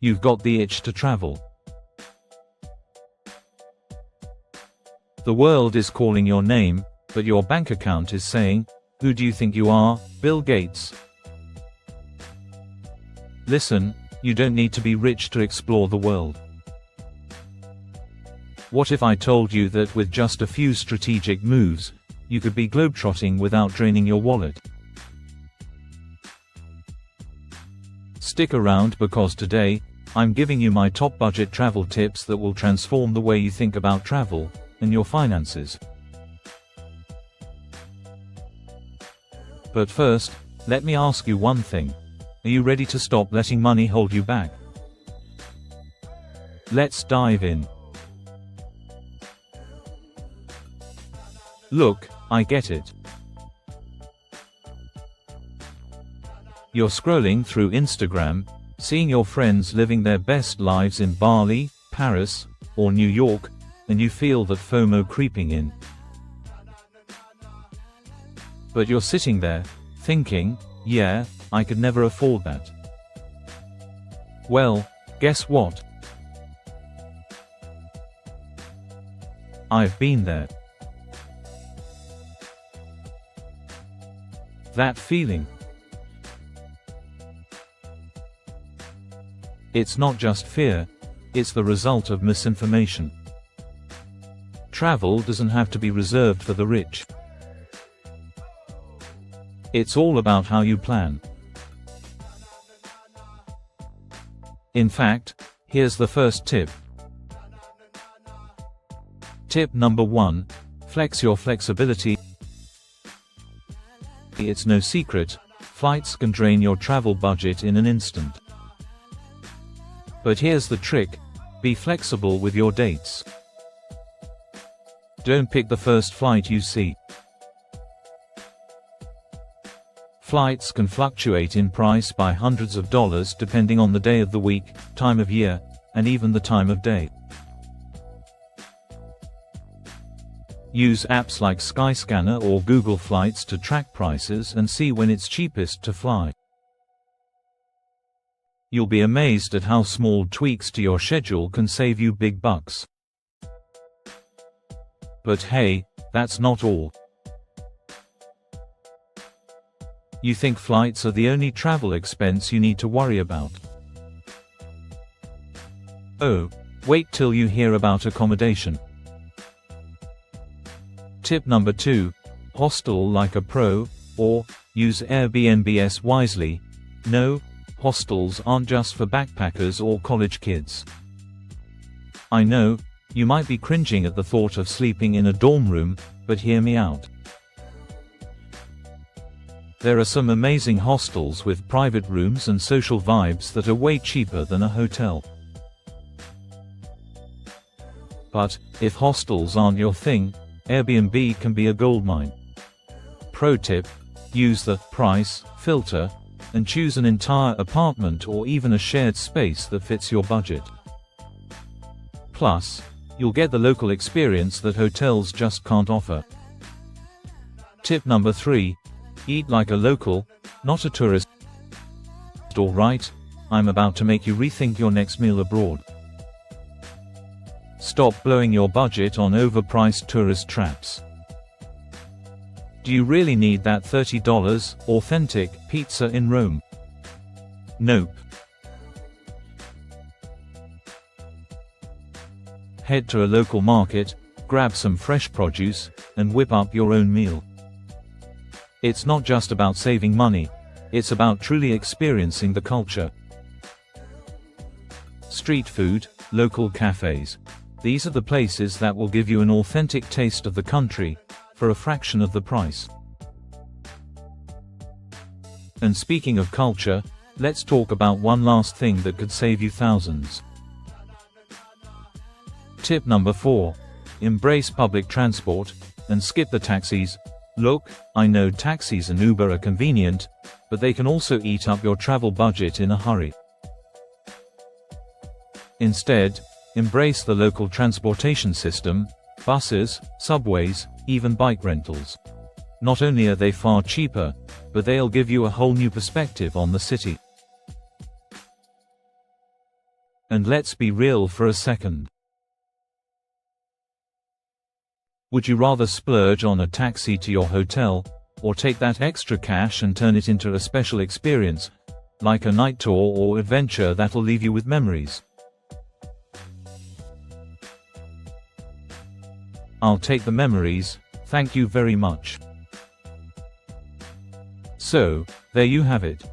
You've got the itch to travel. The world is calling your name, but your bank account is saying, "Who do you think you are, Bill Gates?" Listen, you don't need to be rich to explore the world. What if I told you that with just a few strategic moves, you could be globetrotting without draining your wallet? Stick around because today, I'm giving you my top budget travel tips that will transform the way you think about travel and your finances. But first, let me ask you one thing. Are you ready to stop letting money hold you back? Let's dive in. Look, I get it. You're scrolling through Instagram, seeing your friends living their best lives in Bali, Paris, or New York, and you feel that FOMO creeping in. But you're sitting there, thinking, yeah, I could never afford that. Well, guess what? I've been there. That feeling. It's not just fear, it's the result of misinformation. Travel doesn't have to be reserved for the rich. It's all about how you plan. In fact, here's the first tip. Tip number 1, flex your flexibility. It's no secret, flights can drain your travel budget in an instant. But here's the trick, be flexible with your dates. Don't pick the first flight you see. Flights can fluctuate in price by hundreds of dollars depending on the day of the week, time of year, and even the time of day. Use apps like Skyscanner or Google Flights to track prices and see when it's cheapest to fly. You'll be amazed at how small tweaks to your schedule can save you big bucks. But hey, that's not all. You think flights are the only travel expense you need to worry about? Oh, wait till you hear about accommodation. Tip number 2, hostel like a pro, or use Airbnbs wisely. No, hostels aren't just for backpackers or college kids. I know, you might be cringing at the thought of sleeping in a dorm room, but hear me out. There are some amazing hostels with private rooms and social vibes that are way cheaper than a hotel. But, if hostels aren't your thing, Airbnb can be a goldmine. Pro tip, use the price filter and choose an entire apartment or even a shared space that fits your budget. Plus, you'll get the local experience that hotels just can't offer. Tip number 3, eat like a local, not a tourist. Alright, I'm about to make you rethink your next meal abroad. Stop blowing your budget on overpriced tourist traps. Do you really need that $30 authentic pizza in Rome? Nope. Head to a local market, grab some fresh produce, and whip up your own meal. It's not just about saving money, it's about truly experiencing the culture. Street food, local cafes. These are the places that will give you an authentic taste of the country, for a fraction of the price. And speaking of culture, let's talk about one last thing that could save you thousands. Tip number 4. Embrace public transport, and skip the taxis. Look, I know taxis and Uber are convenient, but they can also eat up your travel budget in a hurry. Instead, embrace the local transportation system, buses, subways, even bike rentals. Not only are they far cheaper, but they'll give you a whole new perspective on the city. And let's be real for a second. Would you rather splurge on a taxi to your hotel, or take that extra cash and turn it into a special experience, like a night tour or adventure that'll leave you with memories? I'll take the memories, thank you very much. So, there you have it.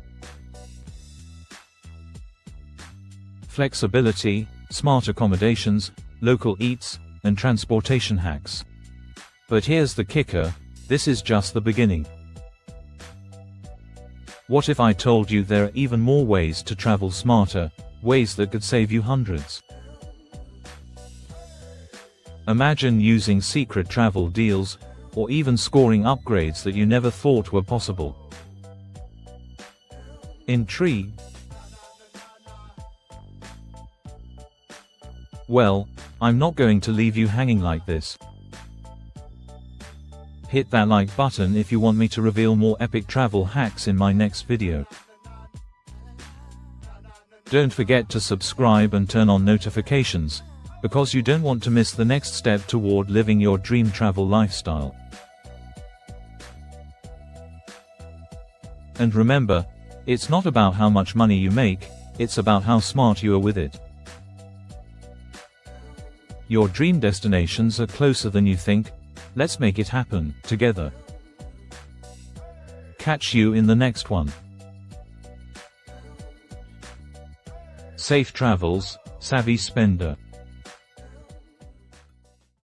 Flexibility, smart accommodations, local eats, and transportation hacks. But here's the kicker, this is just the beginning. What if I told you there are even more ways to travel smarter, ways that could save you hundreds? Imagine using secret travel deals, or even scoring upgrades that you never thought were possible. Intrigued? Well, I'm not going to leave you hanging like this. Hit that like button if you want me to reveal more epic travel hacks in my next video. Don't forget to subscribe and turn on notifications, because you don't want to miss the next step toward living your dream travel lifestyle. And remember, it's not about how much money you make, it's about how smart you are with it. Your dream destinations are closer than you think, let's make it happen, together. Catch you in the next one. Safe travels, savvy spender.